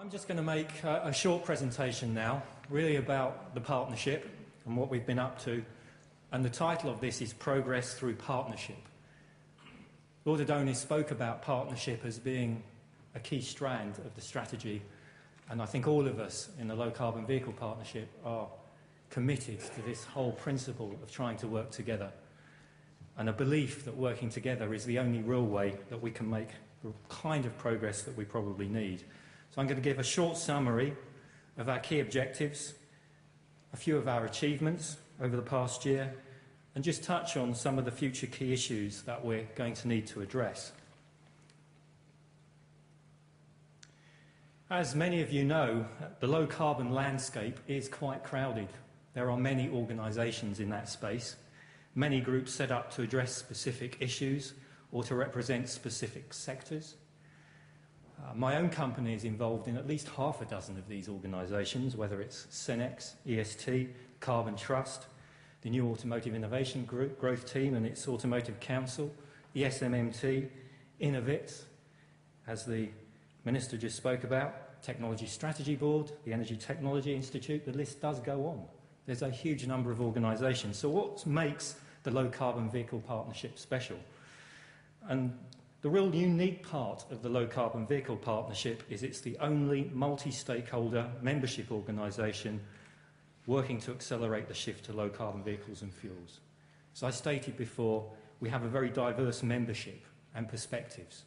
I'm just going to make a short presentation now, really about the partnership and what we've been up to, and the title of this is Progress Through Partnership. Lord Adonis spoke about partnership as being a key strand of the strategy, and I think all of us in the Low Carbon Vehicle Partnership are committed to this whole principle of trying to work together, and a belief that working together is the only real way that we can make the kind of progress that we probably need. So I'm going to give a short summary of our key objectives, a few of our achievements over the past year, and just touch on some of the future key issues that we're going to need to address. As many of you know, the low carbon landscape is quite crowded. There are many organisations in that space, many groups set up to address specific issues or to represent specific sectors. My own company is involved in at least half a dozen of these organisations, whether it's Cenex, EST, Carbon Trust, the New Automotive Innovation Group, Growth Team and its Automotive Council, the SMMT, Innovit, as the Minister just spoke about, Technology Strategy Board, the Energy Technology Institute, the list does go on. There's a huge number of organisations. So what makes the Low Carbon Vehicle Partnership special? And the real unique part of the Low Carbon Vehicle Partnership is it's the only multi-stakeholder membership organisation working to accelerate the shift to low carbon vehicles and fuels. As I stated before, we have a very diverse membership and perspectives.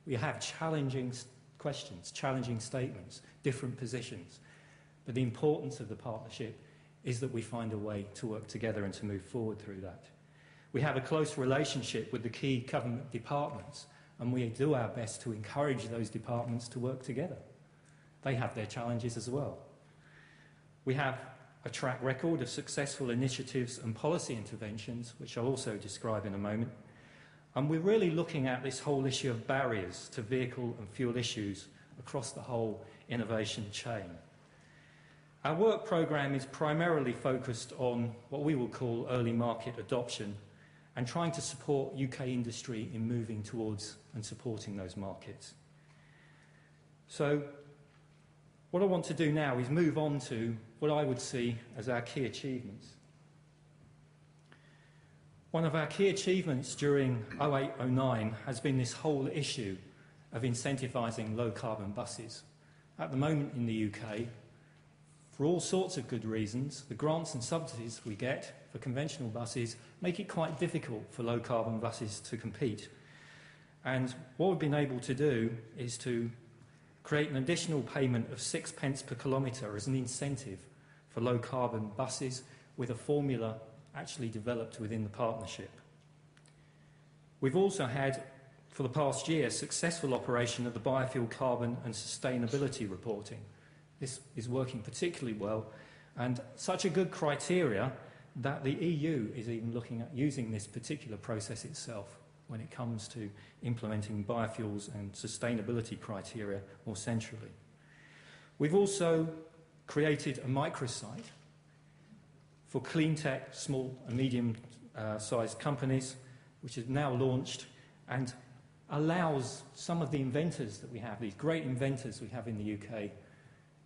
We have challenging questions, challenging statements, different positions. But the importance of the partnership is that we find a way to work together and to move forward through that. We have a close relationship with the key government departments, and we do our best to encourage those departments to work together. They have their challenges as well. We have a track record of successful initiatives and policy interventions, which I'll also describe in a moment. And we're really looking at this whole issue of barriers to vehicle and fuel issues across the whole innovation chain. Our work programme is primarily focused on what we will call early market adoption and trying to support UK industry in moving towards and supporting those markets. So what I want to do now is move on to what I would see as our key achievements. One of our key achievements during 08-09 has been this whole issue of incentivising low carbon buses. At the moment in the UK, for all sorts of good reasons, the grants and subsidies we get for conventional buses make it quite difficult for low carbon buses to compete. And what we've been able to do is to create an additional payment of 6 pence per kilometre as an incentive for low carbon buses, with a formula actually developed within the partnership. We've also had, for the past year, successful operation of the biofuel carbon and sustainability reporting. This is working particularly well, and such a good criteria that the EU is even looking at using this particular process itself when it comes to implementing biofuels and sustainability criteria more centrally. We've also created a microsite for clean tech, small and medium-sized companies, which is now launched and allows some of the inventors that we have, these great inventors we have in the UK,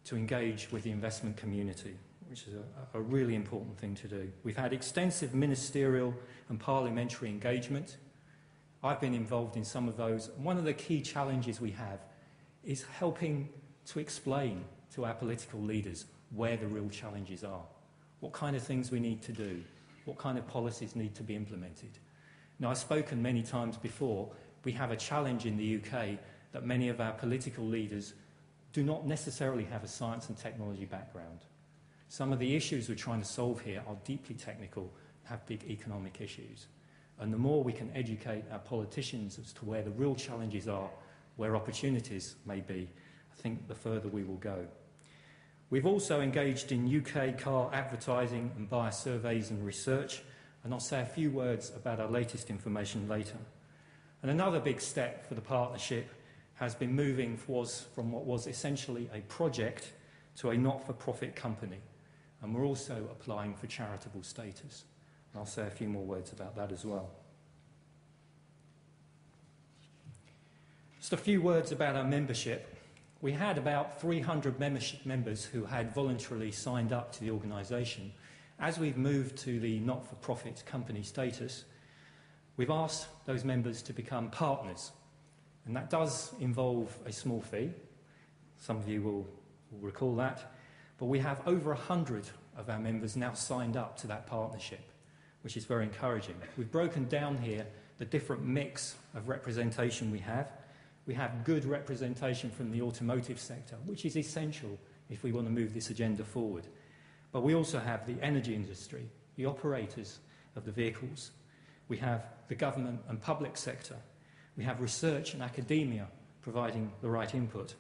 to engage with the investment community, which is a really important thing to do. We've had extensive ministerial and parliamentary engagement. I've been involved in some of those. One of the key challenges we have is helping to explain to our political leaders where the real challenges are, what kind of things we need to do, what kind of policies need to be implemented. Now, I've spoken many times before, we have a challenge in the UK that many of our political leaders do not necessarily have a science and technology background. Some of the issues we're trying to solve here are deeply technical, have big economic issues. And the more we can educate our politicians as to where the real challenges are, where opportunities may be, I think the further we will go. We've also engaged in UK car advertising and buyer surveys and research, and I'll say a few words about our latest information later. And another big step for the partnership has been moving from what was essentially a project to a not-for-profit company. And we're also applying for charitable status. And I'll say a few more words about that as well. Just a few words about our membership. we had about 300 members who had voluntarily signed up to the organisation. As we've moved to the not-for-profit company status, we've asked those members to become partners, and that does involve a small fee. Some of you will recall that. But we have over 100 of our members now signed up to that partnership, which is very encouraging. We've broken down here the different mix of representation we have. We have good representation from the automotive sector, which is essential if we want to move this agenda forward. But we also have the energy industry, the operators of the vehicles. We have the government and public sector. We have research and academia providing the right input,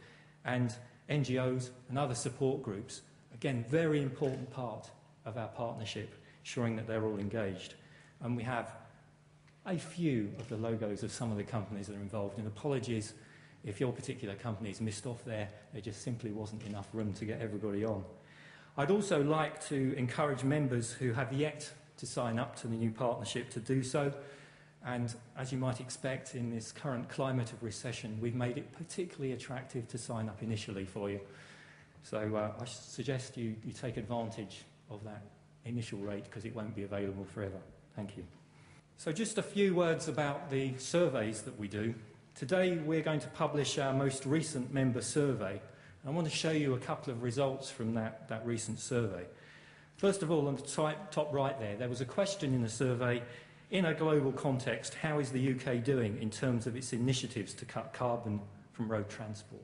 and NGOs and other support groups. Again, very important part of our partnership, ensuring that they're all engaged. And we have a few of the logos of some of the companies that are involved, and apologies if your particular company is missed off there. There just simply wasn't enough room to get everybody on. I'd also like to encourage members who have yet to sign up to the new partnership to do so. And as you might expect, in this current climate of recession, we've made it particularly attractive to sign up initially for you. So I suggest you take advantage of that initial rate, because it won't be available forever. Thank you. So just a few words about the surveys that we do. Today we're going to publish our most recent member survey. I want to show you a couple of results from that recent survey. First of all, on the top right there was a question in the survey: in a global context, how is the UK doing in terms of its initiatives to cut carbon from road transport?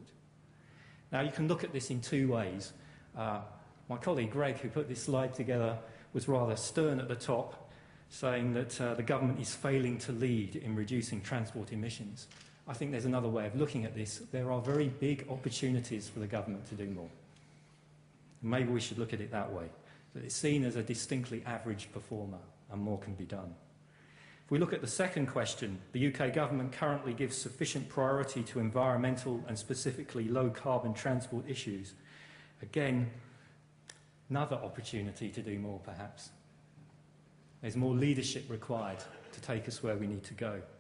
Now, you can look at this in two ways. My colleague Greg, who put this slide together, was rather stern at the top, saying that the government is failing to lead in reducing transport emissions. I think there's another way of looking at this. There are very big opportunities for the government to do more. Maybe we should look at it that way, that it's seen as a distinctly average performer and more can be done. If we look at the second question, the UK government currently gives sufficient priority to environmental and specifically low-carbon transport issues. Again, another opportunity to do more, perhaps. There's more leadership required to take us where we need to go.